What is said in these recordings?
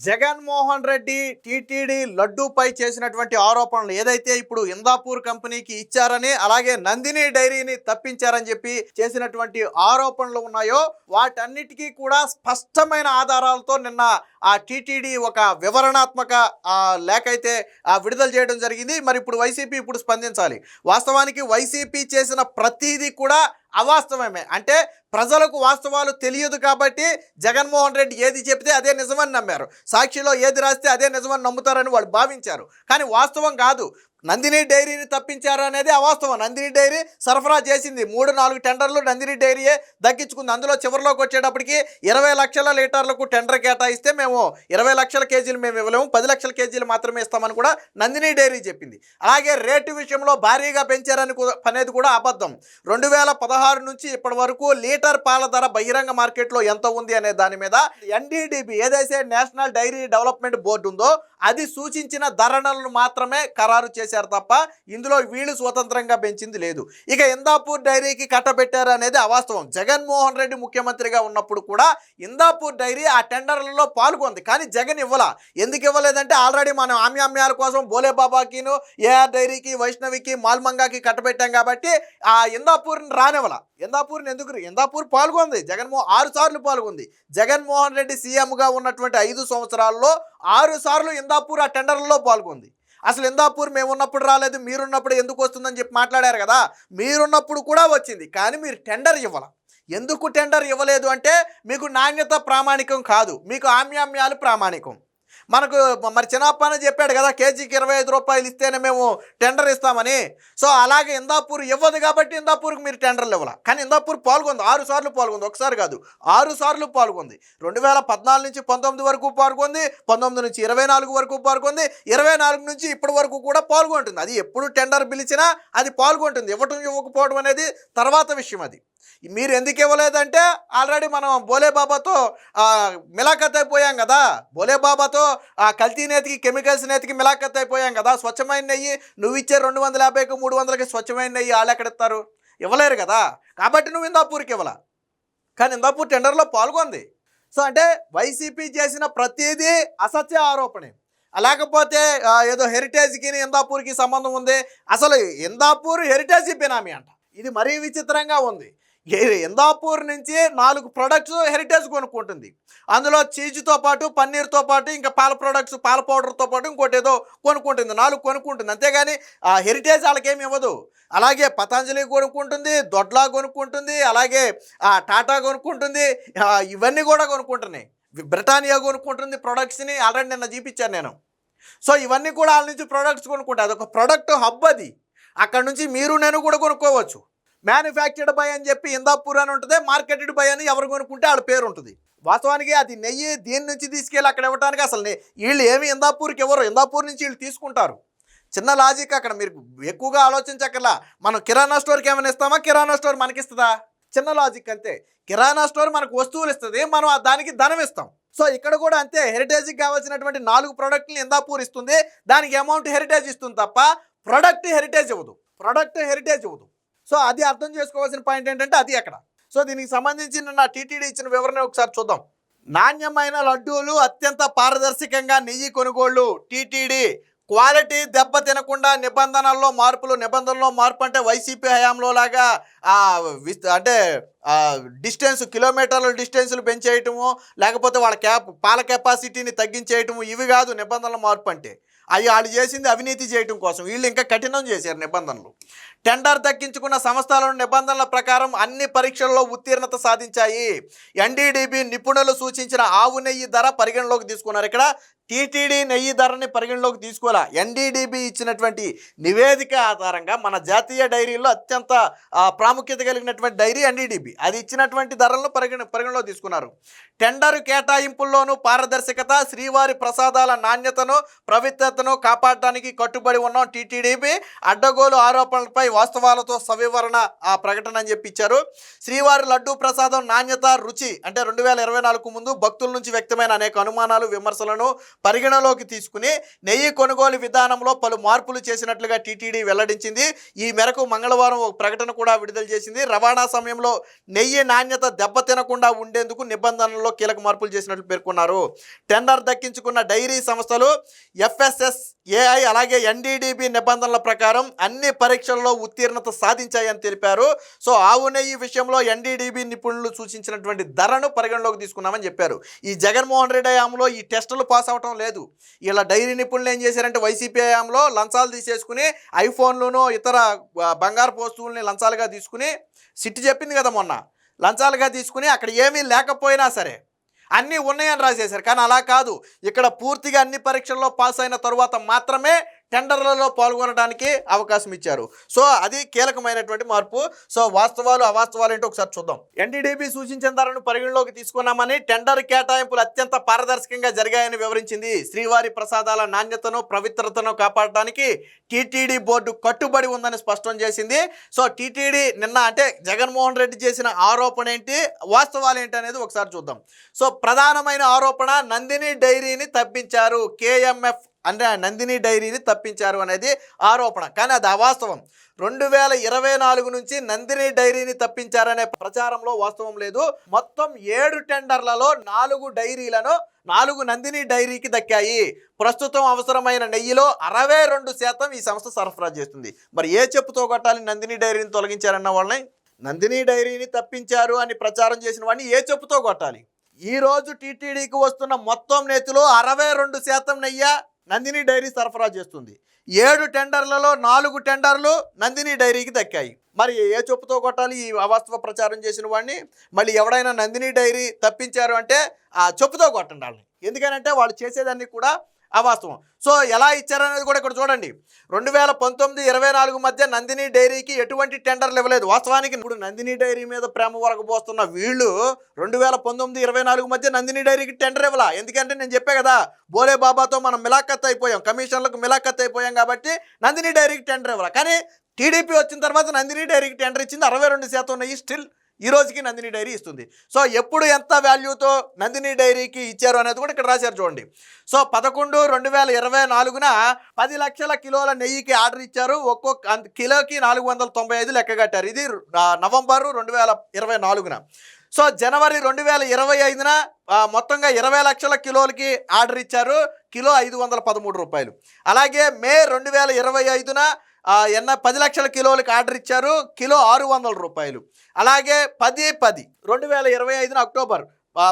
Jaganmohan Reddy TTD లడ్డూపై చేసినటువంటి ఆరోపణలు ఏదైతే ఇప్పుడు ఇందాపూర్ కంపెనీకి ఇచ్చారని అలాగే నందిని డైరీని తప్పించారని చెప్పి చేసినటువంటి ఆరోపణలు ఉన్నాయో వాటన్నిటికీ కూడా స్పష్టమైన ఆధారాలతో నిన్న ఆ టీటీడీ ఒక వివరణాత్మక లేఖ అయితే విడుదల చేయడం జరిగింది. మరి ఇప్పుడు వైసీపీ ఇప్పుడు స్పందించాలి. వాస్తవానికి వైసీపీ చేసిన ప్రతిదీ కూడా అవాస్తవమే. అంటే ప్రజలకు వాస్తవాలు తెలియదు కాబట్టి జగన్మోహన్ రెడ్డి ఏది చెప్తే అదే నిజమని నమ్మారు. సాక్షిలో ఏది రాస్తే అదే నిజమని నమ్ముతారని వాళ్ళు భావించారు. కానీ వాస్తవం కాదు. నందిని డైరీని తప్పించారు అనేది అవాస్తవం. నందిని డైరీ సరఫరా చేసింది 3-4 టెండర్లు నందిని డైరీయే దక్కించుకుంది. అందులో చివరిలోకి వచ్చేటప్పటికి 20 లక్షల లీటర్లకు టెండర్ కేటాయిస్తే మేము 20 లక్షల కేజీలు మేము ఇవ్వలేము, 10 లక్షల కేజీలు మాత్రమే ఇస్తామని కూడా నందిని డైరీ చెప్పింది. అలాగే రేటు విషయంలో భారీగా పెంచారని అనేది కూడా అబద్ధం. 2016 నుంచి ఇప్పటి వరకు లీటర్ పాల ధర బహిరంగ మార్కెట్లో ఎంత ఉంది అనే దాని మీద ఎన్డీడీబీ ఏదైతే నేషనల్ డైరీ డెవలప్మెంట్ బోర్డు ఉందో అది సూచించిన ధరలను మాత్రమే ఖరారు చేశారు తప్ప ఇందులో వీళ్ళు స్వతంత్రంగా పెంచింది లేదు. ఇక ఇందాపూర్ డైరీకి కట్టబెట్టారు అనేది అవాస్తవం. జగన్మోహన్ రెడ్డి ముఖ్యమంత్రిగా ఉన్నప్పుడు కూడా ఇందాపూర్ డైరీ ఆ టెండర్లలో పాల్గొంది. కానీ జగన్ ఇవ్వలా. ఎందుకు ఇవ్వలేదంటే ఆల్రెడీ మనం ఆమ్యామ్యాల కోసం బోలేబాబాకిను ఏఆర్ డైరీకి వైష్ణవికి మాల్మంగాకి కట్టబెట్టాం కాబట్టి ఆ ఇందాపూర్ని రానివ్వలా. ఇందాపూర్ పాల్గొంది. 6 సార్లు పాల్గొంది. జగన్మోహన్ రెడ్డి సీఎంగా ఉన్నటువంటి 5 సంవత్సరాల్లో 6 సార్లు ఇందాపూర్ ఆ టెండర్లలో పాల్గొంది. అసలు ఇందాపూర్ మేము ఉన్నప్పుడు రాలేదు, మీరున్నప్పుడు ఎందుకు వస్తుందని చెప్పి మాట్లాడారు కదా. మీరున్నప్పుడు కూడా వచ్చింది, కానీ మీరు టెండర్ ఇవ్వాల. ఎందుకు టెండర్ ఇవ్వలేదు అంటే మీకు నాణ్యత ప్రామాణికం కాదు, మీకు ఆమ్యామ్యాలు ప్రామాణికం. మనకు మరి చిన్నప్పనే చెప్పాడు కదా, కేజీకి 25 రూపాయలు ఇస్తేనే మేము టెండర్ ఇస్తామని. సో అలాగే ఇందాపూర్ ఇవ్వదు కాబట్టి ఇందాపూర్కి మీరు టెండర్లు ఇవ్వాలి. కానీ ఇందాపూర్ పాల్గొంది, 6 సార్లు పాల్గొంది. ఒకసారి కాదు 6 సార్లు పాల్గొంది. 2014 నుంచి 19 వరకు పాల్గొంది, 19 నుంచి 24 వరకు పాల్గొంది, 24 నుంచి ఇప్పటి వరకు కూడా పాల్గొంటుంది. అది ఎప్పుడు టెండర్ పిలిచినా అది పాల్గొంటుంది. ఇవ్వకపోవడం అనేది తర్వాత విషయం. అది మీరు ఎందుకు ఇవ్వలేదంటే ఆల్రెడీ మనం బోలేబాబాతో మిలాఖత్ అయిపోయాం కదా. బోలేబాబాతో కల్తీ నేతికి కెమికల్స్ నేతికి మిలాఖత్ అయిపోయాం కదా. స్వచ్ఛమైన నెయ్యి నువ్వు ఇచ్చే 250కి 300కి స్వచ్ఛమైన నెయ్యి వాళ్ళు ఎక్కడిస్తారు? ఇవ్వలేరు కదా. కాబట్టి నువ్వు ఇందాపూర్కి ఇవ్వాల. కానీ ఇందాపూర్ టెండర్లో పాల్గొంది. సో అంటే వైసీపీ చేసిన ప్రతిదీ అసత్య ఆరోపణే. లేకపోతే ఏదో హెరిటేజ్కి ఇందాపూర్కి సంబంధం ఉంది. అసలు ఇందాపూర్ హెరిటేజ్ బినామీ అంట. ఇది మరీ విచిత్రంగా ఉంది. ఇందాపూర్ నుంచి 4 ప్రొడక్ట్స్ హెరిటేజ్ కొనుక్కుంటుంది. అందులో చీజ్తో పాటు పన్నీర్తో పాటు ఇంకా పాల ప్రొడక్ట్స్ పాల పౌడర్తో పాటు ఇంకోటి ఏదో కొనుక్కుంటుంది. 4 కొనుక్కుంటుంది. అంతేగాని హెరిటేజ్ వాళ్ళకేమి ఇవ్వదు. అలాగే పతంజలి కొనుక్కుంటుంది, దొడ్లా కొనుక్కుంటుంది, అలాగే టాటా కొనుక్కుంటుంది. ఇవన్నీ కూడా కొనుక్కుంటున్నాయి. బ్రిటానియా కొనుక్కుంటుంది ప్రొడక్ట్స్ని. ఆల్రెడీ నిన్న చూపించాను నేను. సో ఇవన్నీ కూడా వాళ్ళ నుంచి ప్రొడక్ట్స్ కొనుక్కుంటాయి. అదొక ప్రొడక్ట్ హబ్. అది అక్కడ నుంచి మీరు నేను కూడా కొనుక్కోవచ్చు. మ్యానుఫ్యాక్చర్డ్ బై అని చెప్పి ఇందాపూర్ అని ఉంటుంది, మార్కెటెడ్ బై అని ఎవరు కొనుక్కుంటే వాళ్ళ పేరు ఉంటుంది. వాస్తవానికి అది నెయ్యి దీని నుంచి తీసుకెళ్ళి అక్కడ ఇవ్వడానికి అసలు వీళ్ళు ఏమి ఇందాపూర్కి ఎవరు, ఇందాపూర్ నుంచి వీళ్ళు తీసుకుంటారు. చిన్న లాజిక్ అక్కడ మీరు ఎక్కువగా ఆలోచించక్కర్లా. మనం కిరాణా స్టోర్కి ఏమైనా ఇస్తామా, కిరాణా స్టోర్ మనకిస్తుందా? చిన్న లాజిక్ అంతే. కిరాణా స్టోర్ మనకు వస్తువులు ఇస్తుంది, మనం దానికి ధనం ఇస్తాం. సో ఇక్కడ కూడా అంతే. హెరిటేజ్కి కావాల్సినటువంటి 4 ప్రోడక్ట్ని ఇందాపూర్ ఇస్తుంది, దానికి అమౌంట్ హెరిటేజ్ ఇస్తుంది తప్ప ప్రొడక్ట్ హెరిటేజ్ ఇవ్వదు. సో అది అర్థం చేసుకోవాల్సిన పాయింట్ ఏంటంటే అది అక్కడ. సో దీనికి సంబంధించి నా టీటీడీ ఇచ్చిన వివరణ ఒకసారి చూద్దాం. నాణ్యమైన లడ్డూలు, అత్యంత పారదర్శకంగా నెయ్యి కొనుగోళ్లు. టీటీడీ క్వాలిటీ దెబ్బ తినకుండా నిబంధనల్లో మార్పు అంటే వైసీపీ హయాంలో లాగా అంటే కిలోమీటర్ల డిస్టెన్సులు పెంచేయటము, లేకపోతే వాళ్ళ పాల కెపాసిటీని తగ్గించేయటము, ఇవి కాదు నిబంధనల మార్పు అంటే. వాళ్ళు చేసింది అవినీతి చేయటం కోసం. వీళ్ళు ఇంకా కఠినం చేశారు నిబంధనలు. టెండర్ దక్కించుకున్న సంస్థలను నిబంధనల ప్రకారం అన్ని పరీక్షల్లో ఉత్తీర్ణత సాధించాయి. ఎన్డీడీబీ నిపుణులు సూచించిన ఆవు నెయ్యి ధర పరిగణలోకి తీసుకున్నారు. ఇక్కడ టీటీడీ నెయ్యి ధరని పరిగణలోకి తీసుకోవాలా. ఎన్డీడీబీ ఇచ్చినటువంటి నివేదిక ఆధారంగా మన జాతీయ డైరీలో అత్యంత ప్రాముఖ్యత కలిగినటువంటి డైరీ ఎన్డీడీబీ, అది ఇచ్చినటువంటి ధరలను పరిగణలో తీసుకున్నారు. టెండర్ కేటాయింపుల్లోనూ పారదర్శకత, శ్రీవారి ప్రసాదాల నాణ్యతను పవిత్రతను కాపాడటానికి కట్టుబడి ఉన్నాం. టీటీడీబీ అడ్డగోలు ఆరోపణలపై వాస్తవాలతో సవివరణ ప్రకటన అని చెప్పి ఇచ్చారు. శ్రీవారి లడ్డూ ప్రసాదం నాణ్యత, రుచి అంటే 2024 ముందు భక్తుల నుంచి వ్యక్తమైన అనేక అనుమానాలు, విమర్శలను పరిగణలోకి తీసుకుని నెయ్యి కొనుగోలు విధానంలో పలు మార్పులు చేసినట్లుగా టీటీడీ వెల్లడించింది. ఈ మేరకు మంగళవారం ఒక ప్రకటన కూడా విడుదల చేసింది. రవాణా సమయంలో నెయ్యి నాణ్యత దెబ్బతినకుండా ఉండేందుకు నిబంధనల్లో కీలక మార్పులు చేసినట్లు పేర్కొన్నారు. టెండర్ దక్కించుకున్న డైరీ సంస్థలు FSSAI అలాగే NDDB నిబంధనల ప్రకారం అన్ని పరీక్షల్లో ఉత్తీర్ణత సాధించాయని తెలిపారు. సో ఆవు నెయ్యి విషయంలో NDDB నిపుణులు సూచించినటువంటి ధరను పరిగణలోకి తీసుకున్నామని చెప్పారు. ఈ జగన్మోహన్ రెడ్డి హయాంలో ఈ టెస్టులు పాస్ అవటం లేదు. ఇలా డైరీ నిపుణులు ఏం చేశారంటే వైసీపీ హయాంలో లంచాలు తీసేసుకుని ఐఫోన్లను ఇతర బంగారు వస్తువుల్ని లంచాలుగా తీసుకుని సిట్టి చెప్పింది కదా మొన్న, లంచాలుగా తీసుకుని అక్కడ ఏమీ లేకపోయినా సరే అన్నీ ఉన్నాయని రాసేశారు. కానీ అలా కాదు, ఇక్కడ పూర్తిగా అన్ని పరీక్షల్లో పాస్ అయిన తరువాత మాత్రమే టెండర్లలో పాల్గొనడానికి అవకాశం ఇచ్చారు. సో అది కీలకమైనటువంటి మార్పు. సో వాస్తవాలు అవాస్తవాలు ఏంటో ఒకసారి చూద్దాం. NDDB సూచించిన ధరను పరిగణలోకి తీసుకున్నామని, టెండర్ కేటాయింపులు అత్యంత పారదర్శకంగా జరిగాయని వివరించింది. శ్రీవారి ప్రసాదాల నాణ్యతను పవిత్రతను కాపాడటానికి TTD బోర్డు కట్టుబడి ఉందని స్పష్టం చేసింది. సో TTD నిన్న అంటే జగన్మోహన్ రెడ్డి చేసిన ఆరోపణ ఏంటి, వాస్తవాలు ఏంటి అనేది ఒకసారి చూద్దాం. సో ప్రధానమైన ఆరోపణ నందిని డైరీని తప్పించారు, KMF అంటే నందిని డైరీని తప్పించారు అనేది ఆరోపణ. కానీ అది అవాస్తవం. 2024 నుంచి నందిని డైరీని తప్పించారనే ప్రచారంలో వాస్తవం లేదు. మొత్తం 7 టెండర్లలో 4 డైరీలను 4 నందిని డైరీకి దక్కాయి. ప్రస్తుతం అవసరమైన నెయ్యిలో 62% ఈ సంస్థ సరఫరా చేస్తుంది. మరి ఏ చెప్పుతో కొట్టాలి నందిని డైరీని తొలగించారన్న వాళ్ళని? నందిని డైరీని తప్పించారు అని ప్రచారం చేసిన వాడిని ఏ చెప్పుతో కొట్టాలి? ఈరోజు TTDకి వస్తున్న మొత్తం నేతిలో 62% నెయ్యి నందిని డైరీ సరఫరా చేస్తుంది. 7 టెండర్లలో 4 టెండర్లు నందిని డైరీకి దక్కాయి. మరి ఏ చెప్పుతో కొట్టాలి ఈ అవాస్తవ ప్రచారం చేసిన వాడిని? మళ్ళీ ఎవడైనా నందిని డైరీ తప్పించారు అంటే ఆ చెప్పుతో కొట్టండి వాళ్ళని. ఎందుకనంటే వాళ్ళు చేసేదాన్ని కూడా అవాస్తవం. సో ఎలా ఇచ్చారనేది కూడా ఇక్కడ చూడండి. 2019-24 మధ్య నందిని డైరీకి ఎటువంటి టెండర్లు ఇవ్వలేదు. వాస్తవానికి ఇప్పుడు నందిని డైరీ మీద ప్రేమ వరకబోస్తున్న వీళ్ళు 2019-24 మధ్య నందిని డైరీకి టెండర్ ఇవ్వాల. ఎందుకంటే నేను చెప్పే కదా, బోలే బాబాతో మనం మిలాఖత్ అయిపోయాం, కమిషన్లకు మిలాఖత్ అయిపోయాం కాబట్టి నందిని డైరీకి టెండర్ ఇవ్వాల. కానీ టీడీపీ వచ్చిన తర్వాత నందిని డైరీకి టెండర్ ఇచ్చింది. 62% నెయ్యి స్టిల్ ఈ రోజుకి నందిని డైరీ ఇస్తుంది. సో ఎప్పుడు ఎంత వాల్యూతో నందిని డైరీకి ఇచ్చారు అనేది కూడా ఇక్కడ రాశారు చూడండి. సో 11/2024 10 లక్షల కిలోల నెయ్యికి ఆర్డర్ ఇచ్చారు. ఒక్కొక్క కిలోకి 495 లెక్క కట్టారు. ఇది నవంబరు 2024. సో జనవరి 2025 మొత్తంగా 20 లక్షల కిలోలకి ఆర్డర్ ఇచ్చారు. కిలో 513 రూపాయలు. అలాగే మే 2025 10 లక్షల కిలోలకి ఆర్డర్ ఇచ్చారు. కిలో 600 రూపాయలు. అలాగే 10/10/2025 అక్టోబర్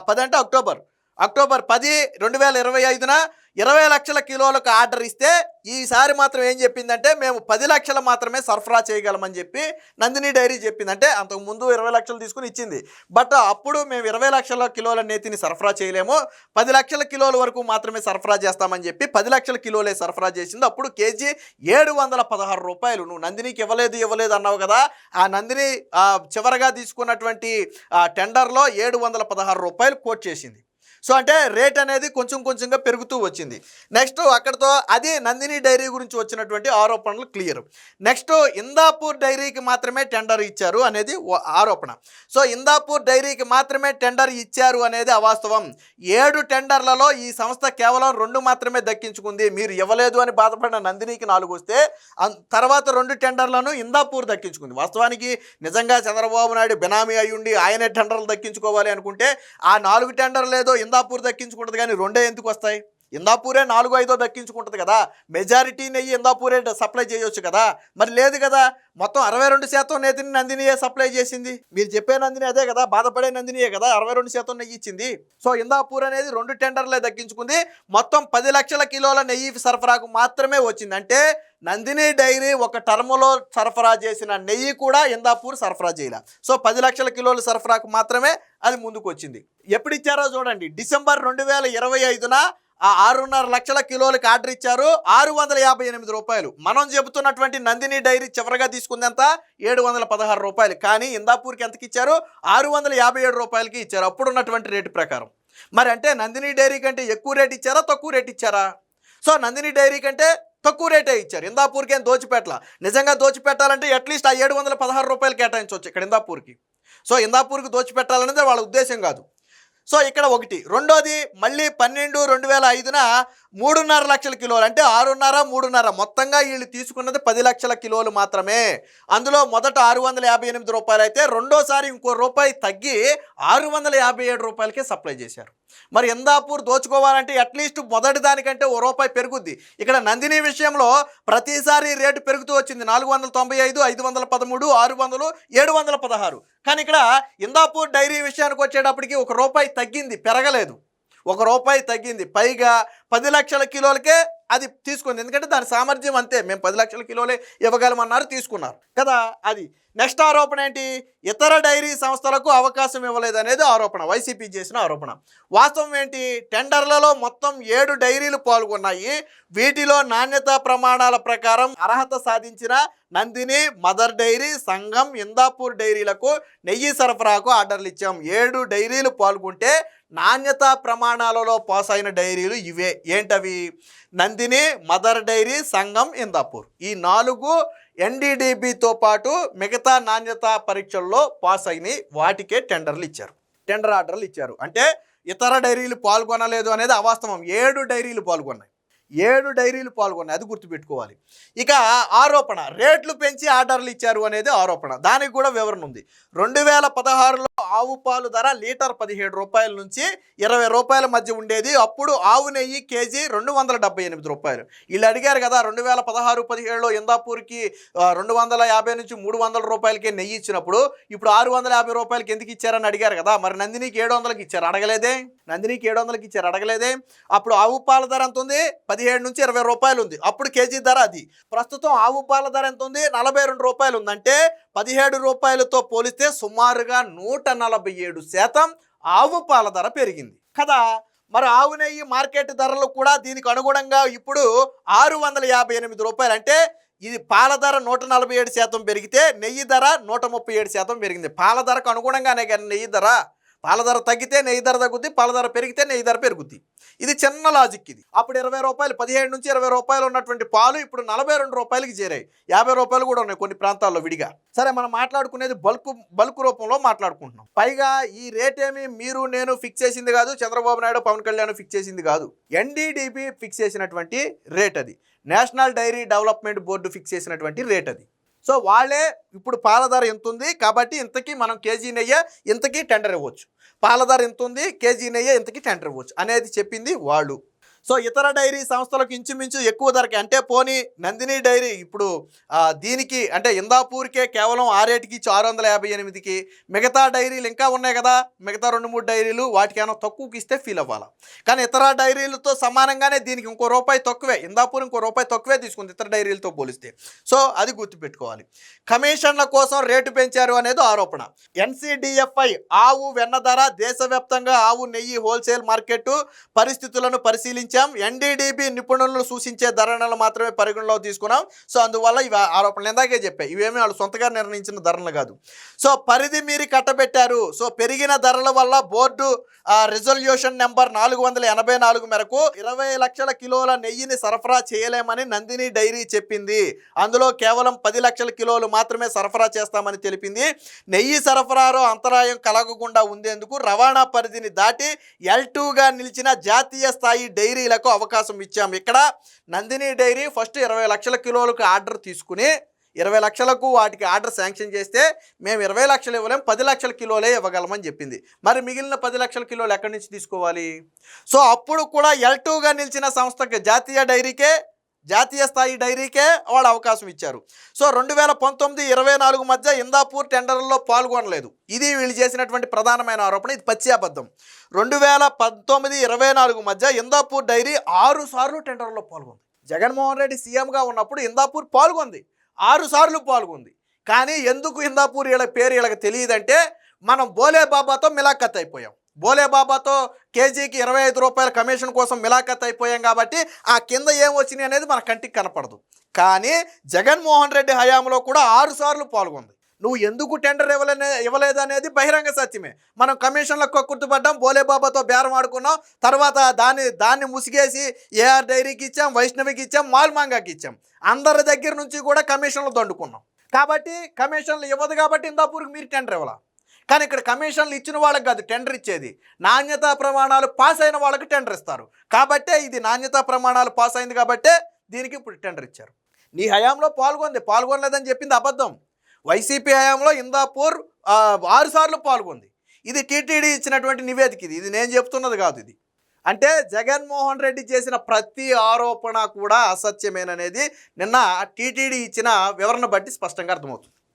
10 అంటే అక్టోబర్ 10 2025 20 లక్షల కిలోలకు ఆర్డర్ ఇస్తే ఈసారి మాత్రం ఏం చెప్పిందంటే మేము 10 లక్షలు మాత్రమే సరఫరా చేయగలమని చెప్పి నందిని డైరీ చెప్పింది. అంటే అంతకుముందు 20 లక్షలు తీసుకుని ఇచ్చింది. బట్ అప్పుడు మేము 20 లక్షల కిలోల నేతిని సరఫరా చేయలేము, 10 లక్షల కిలోల వరకు మాత్రమే సరఫరా చేస్తామని చెప్పి 10 లక్షల కిలోలే సరఫరా చేసింది. అప్పుడు కేజీ 716 రూపాయలు. నువ్వు నందినికి ఇవ్వలేదు అన్నావు కదా, ఆ నందిని చివరగా తీసుకున్నటువంటి టెండర్లో 716 రూపాయలు కోట్ చేసింది. సో అంటే రేట్ అనేది కొంచెంగా పెరుగుతూ వచ్చింది. నెక్స్ట్ అక్కడతో అది నందిని డైరీ గురించి వచ్చినటువంటి ఆరోపణలు క్లియర్. నెక్స్ట్ ఇందాపూర్ డైరీకి మాత్రమే టెండర్ ఇచ్చారు అనేది ఆరోపణ. సో ఇందాపూర్ డైరీకి మాత్రమే టెండర్ ఇచ్చారు అనేది అవాస్తవం. 7 టెండర్లలో ఈ సంస్థ కేవలం 2 మాత్రమే దక్కించుకుంది. మీరు ఇవ్వలేదు అని బాధపడిన నందినికి 4 వస్తే తర్వాత 2 టెండర్లను ఇందాపూర్ దక్కించుకుంది. వాస్తవానికి నిజంగా చంద్రబాబు నాయుడు బినామీ అయ్యుండి ఆయనే టెండర్లు దక్కించుకోవాలి అనుకుంటే ఆ 4 టెండర్లు ఏదో ఇందాపూర్ దక్కించుకుంటుంది, కానీ 2 ఎందుకు వస్తాయి? ఇందాపూరే 4-5 దక్కించుకుంటుంది కదా. మెజారిటీ నెయ్యి ఇందాపూరే సప్లై చేయొచ్చు కదా. మరి లేదు కదా, మొత్తం 62% నేతిని నందినియే సప్లై చేసింది. మీరు చెప్పే నందిని అదే కదా, బాధపడే నందినియే కదా 62% నెయ్యి ఇచ్చింది. సో ఇందాపూర్ అనేది 2 టెండర్లే దక్కించుకుంది. మొత్తం 10 లక్షల కిలోల నెయ్యి సరఫరాకు మాత్రమే వచ్చింది. అంటే నందిని డైరీ ఒక టర్ములో సరఫరా చేసిన నెయ్యి కూడా ఇందాపూర్ సరఫరా చేయాల. సో 10 లక్షల కిలోల సరఫరాకు మాత్రమే అది ముందుకు వచ్చింది. ఎప్పుడు ఇచ్చారో చూడండి. డిసెంబర్ 2025 ఆ 6.5 లక్షల కిలోలకి ఆర్డర్ ఇచ్చారు. 658 రూపాయలు. మనం చెబుతున్నటువంటి నందిని డైరీ చివరిగా తీసుకుందంత 716 రూపాయలు. కానీ ఇందాపూర్కి ఎంతకి ఇచ్చారు? 657 రూపాయలకి ఇచ్చారు అప్పుడున్నటువంటి రేటు ప్రకారం. మరి అంటే నందిని డైరీ కంటే ఎక్కువ రేట్ ఇచ్చారా, తక్కువ రేట్ ఇచ్చారా? సో నందిని డైరీ కంటే తక్కువ రేటే ఇచ్చారు. ఇందాపూర్కి ఏం దోచిపెట్టాల. నిజంగా దోచిపెట్టాలంటే అట్లీస్ట్ ఆ 716 రూపాయలు కేటాయించవచ్చు ఇక్కడ ఇందాపూర్కి. సో ఇందాపూర్కి దోచిపెట్టాలనేది వాళ్ళ ఉద్దేశం కాదు. సో ఇక్కడ ఒకటి. రెండోది మళ్ళీ 12/2005న 3.5 లక్షల కిలోలు, అంటే 6.5 3.5 మొత్తంగా వీళ్ళు తీసుకున్నది 10 లక్షల కిలోలు మాత్రమే. అందులో మొదట 658 రూపాయలు అయితే రెండోసారి ఇంకో రూపాయి తగ్గి 657 రూపాయలకే సప్లై చేశారు. మరి ఇందాపూర్ దోచుకోవాలంటే అట్లీస్ట్ మొదటి దానికంటే ఓ రూపాయి పెరుగుద్ది. ఇక్కడ నందిని విషయంలో ప్రతిసారి రేటు పెరుగుతూ వచ్చింది. 495, 513, 600, 716. కానీ ఇక్కడ ఇందాపూర్ డైరీ విషయానికి వచ్చేటప్పటికి ఒక రూపాయి తగ్గింది, పెరగలేదు. ఒక రూపాయి తగ్గింది. పైగా 10 లక్షల కిలోలకే అది తీసుకుంది. ఎందుకంటే దాని సామర్థ్యం అంతే, మేము 10 లక్షల కిలోలే ఇవ్వగలమన్నారు, తీసుకున్నారు కదా. అది నెక్స్ట్ ఆరోపణ ఏంటి? ఇతర డైరీ సంస్థలకు అవకాశం ఇవ్వలేదు అనేది ఆరోపణ, వైసీపీ చేసిన ఆరోపణ. వాస్తవం ఏంటి? టెండర్లలో మొత్తం 7 డైరీలు పాల్గొన్నాయి. వీటిలో నాణ్యతా ప్రమాణాల ప్రకారం అర్హత సాధించిన నందిని, మదర్ డైరీ, సంఘం, ఇందాపూర్ డైరీలకు నెయ్యి సరఫరాకు ఆర్డర్లు ఇచ్చాం. 7 డైరీలు పాల్గొంటే నాణ్యతా ప్రమాణాలలో పాస్ అయిన డైరీలు ఇవే. ఏంటవి? నందిని, మదర్ డైరీ, సంఘం, ఇందాపూర్. ఈ 4 ఎన్డీడీబీతో పాటు మిగతా నాణ్యతా పరీక్షల్లో పాస్ అయినాయి. వాటికే టెండర్ ఆర్డర్లు ఇచ్చారు. అంటే ఇతర డైరీలు పాల్గొనలేదు అనేది అవాస్తవం. 7 డైరీలు పాల్గొన్నాయి. 7 డైరీలు పాల్గొన్నాయి, అది గుర్తుపెట్టుకోవాలి. ఇక ఆరోపణ, రేట్లు పెంచి ఆర్డర్లు ఇచ్చారు అనేది ఆరోపణ. దానికి కూడా వివరణ ఉంది. 2016లో ఆవు పాలు ధర లీటర్ 17 రూపాయల నుంచి 20 రూపాయల మధ్య ఉండేది. అప్పుడు ఆవు నెయ్యి కేజీ 278 రూపాయలు. వీళ్ళు అడిగారు కదా 2016-17లో ఇందాపూర్కి 250 నుంచి 300 రూపాయలకే నెయ్యి ఇచ్చినప్పుడు ఇప్పుడు 650 రూపాయలకి ఎందుకు ఇచ్చారని అడిగారు కదా. మరి నందినికి 700కి ఇచ్చారు, అడగలేదే. నందినికి 700కి ఇచ్చారు, అడగలేదే. అప్పుడు ఆవు పాల ధర ఎంత ఉంది? 17 నుంచి 20 రూపాయలు ఉంది. అప్పుడు కేజీ ధర అది. ప్రస్తుతం ఆవు పాల ధర ఎంత ఉంది? 42 రూపాయలు ఉంది. అంటే 17 రూపాయలతో పోలిస్తే సుమారుగా 147% ఆవు పాల ధర పెరిగింది కదా. మరి ఆవు నెయ్యి మార్కెట్ ధరలు కూడా దీనికి అనుగుణంగా ఇప్పుడు 658 రూపాయలు. అంటే ఇది పాల ధర 147% పెరిగితే నెయ్యి ధర 137% పెరిగింది. పాల ధరకు అనుగుణంగానే కానీ నెయ్యి ధర. పాల ధర తగ్గితే నెయ్యి ధర తగ్గుద్ది, పాల ధర పెరిగితే నెయ్యి ధర పెరుగుద్ది. ఇది చిన్న లాజిక్ ఇది. అప్పుడు 20 రూపాయలు, 17 నుంచి 20 రూపాయలు ఉన్నటువంటి పాలు ఇప్పుడు 42 రూపాయలకి చేరాయి. 50 రూపాయలు కూడా ఉన్నాయి కొన్ని ప్రాంతాల్లో విడిగా. సరే, మనం మాట్లాడుకునేది బల్క్ రూపంలో మాట్లాడుకుంటున్నాం. పైగా ఈ రేట్ ఏమి మీరు నేను ఫిక్స్ చేసింది కాదు, చంద్రబాబు నాయుడు, పవన్ కళ్యాణ్ ఫిక్స్ చేసింది కాదు. ఎన్డీడీబీ ఫిక్స్ చేసినటువంటి రేట్ అది. National dairy development board fix చేసినటువంటి రేట్ అది. సో వాళ్ళే ఇప్పుడు పాల ధర ఎంత ఉంది కాబట్టి ఇంతకీ మనం కేజీ నెయ్యి ఇంతకీ టెండర్ ఇవ్వచ్చు, పాల ధర ఎంత ఉంది, కేజీ నెయ్యి ఇంతకీ టెండర్ ఇవ్వచ్చు అనేది చెప్పింది వాళ్ళు. సో ఇతర డైరీ సంస్థలకు ఇంచుమించు ఎక్కువ ధరకి, అంటే పోనీ నందిని డైరీ ఇప్పుడు దీనికి అంటే ఇందాపూర్కే కేవలం ఆ రేటుకి ఇచ్చి 658కి, మిగతా డైరీలు ఇంకా ఉన్నాయి కదా, మిగతా 2-3 డైరీలు వాటికి ఏమైనా తక్కువకి ఇస్తే ఫీల్ అవ్వాలి. కానీ ఇతర డైరీలతో సమానంగానే దీనికి ఇంకో రూపాయి తక్కువే, ఇందాపూర్ ఇంకో రూపాయి తక్కువే తీసుకుంది ఇతర డైరీలతో పోలిస్తే. సో అది గుర్తుపెట్టుకోవాలి. కమిషన్ల కోసం రేటు పెంచారు అనేది ఆరోపణ. NCDFI ఆవు వెన్న ధర, దేశవ్యాప్తంగా ఆవు నెయ్యి హోల్సేల్ మార్కెట్ పరిస్థితులను పరిశీలించి ఎన్డీడీబీ నిపుణులను సూచించే ధరలను మాత్రమే పరిగణలో తీసుకున్నాం. సో అందువల్ల ఇవి ఆరోపణలు ఇందాకే చెప్పాయి, ఇవేమీ వాళ్ళు సొంతగా నిర్ణయించిన ధరలు కాదు. సో పరిధి మీరి కట్టబెట్టారు. సో పెరిగిన ధరల వల్ల బోర్డు రిజల్యూషన్ నెంబర్ 484 మేరకు 20 లక్షల కిలోల నెయ్యిని సరఫరా చేయలేమని నందిని డైరీ చెప్పింది. అందులో కేవలం 10 లక్షల కిలోలు మాత్రమే సరఫరా చేస్తామని తెలిపింది. నెయ్యి సరఫరాలో అంతరాయం కలగకుండా ఉండేందుకు రవాణా పరిధిని దాటి L2గా నిలిచిన జాతీయ స్థాయి డైరీలకు అవకాశం ఇచ్చాం. ఇక్కడ నందిని డైరీ ఫస్ట్ 20 లక్షల కిలోలకు ఆర్డర్ తీసుకుని 20 లక్షలకు వాటికి ఆర్డర్ శాంక్షన్ చేస్తే మేము 20 లక్షలు ఇవ్వలేం, 10 లక్షల కిలోలే ఇవ్వగలమని చెప్పింది. మరి మిగిలిన 10 లక్షల కిలోలు ఎక్కడి నుంచి తీసుకోవాలి? సో అప్పుడు కూడా L2గా నిలిచిన సంస్థకి జాతీయ స్థాయి డైరీకే వాళ్ళు అవకాశం ఇచ్చారు. సో 2019-24 మధ్య ఇందాపూర్ టెండర్లలో పాల్గొనలేదు. ఇది వీళ్ళు చేసినటువంటి ప్రధానమైన ఆరోపణ. ఇది పచ్చి అబద్ధం. 2019-24 మధ్య ఇందాపూర్ డైరీ 6 సార్లు టెండర్లో పాల్గొంది. జగన్మోహన్ రెడ్డి సీఎంగా ఉన్నప్పుడు ఇందాపూర్ పాల్గొంది, 6 సార్లు పాల్గొంది. కానీ ఎందుకు ఇందాపూర్ వీళ్ళ పేరు వీళ్ళకి తెలియదంటే మనం బోలే బాబాతో మిలాఖత్ అయిపోయాం. బోలే బాబాతో కేజీకి 25 రూపాయల కమిషన్ కోసం మిలాఖత్ అయిపోయాం కాబట్టి ఆ కింద ఏం వచ్చినాయి అనేది మన కంటికి కనపడదు. కానీ జగన్మోహన్ రెడ్డి హయాంలో కూడా 6 సార్లు పాల్గొంది. నువ్వు ఎందుకు టెండర్ ఇవ్వలేదు అనేది బహిరంగ సత్యమే. మనం కమిషన్లకు కక్కుర్తుపడ్డాం, బోలే బాబాతో బేరం ఆడుకున్నాం, తర్వాత దాన్ని ముసిగేసి ఏఆర్ డైరీకి ఇచ్చాం, వైష్ణవికి ఇచ్చాం, మాల్మాంగాకి ఇచ్చాం. అందరి దగ్గర నుంచి కూడా కమిషన్లు దండుకున్నాం. కాబట్టి కమిషన్లు ఇవ్వదు కాబట్టి ఇందాపూర్కి మీరు టెండర్ ఇవ్వాల. కానీ ఇక్కడ కమిషన్లు ఇచ్చిన వాళ్ళకి కాదు టెండర్ ఇచ్చేది, నాణ్యతా ప్రమాణాలు పాస్ అయిన వాళ్ళకి టెండర్ ఇస్తారు. కాబట్టే ఇది నాణ్యతా ప్రమాణాలు పాస్ అయింది కాబట్టే దీనికి ఇప్పుడు టెండర్ ఇచ్చారు. నీ హయాంలో పాల్గొనలేదని చెప్పింది అబద్ధం. వైసీపీ హయాంలో ఇందాపూర్ 6 సార్లు పాల్గొంది. ఇది టీటీడీ ఇచ్చినటువంటి నివేదిక, ఇది నేను చెప్తున్నది కాదు. ఇది అంటే జగన్మోహన్ రెడ్డి చేసిన ప్రతి ఆరోపణ కూడా అసత్యమేననేది నిన్న టీటీడీ ఇచ్చిన వివరణ బట్టి స్పష్టంగా అర్థమవుతుంది.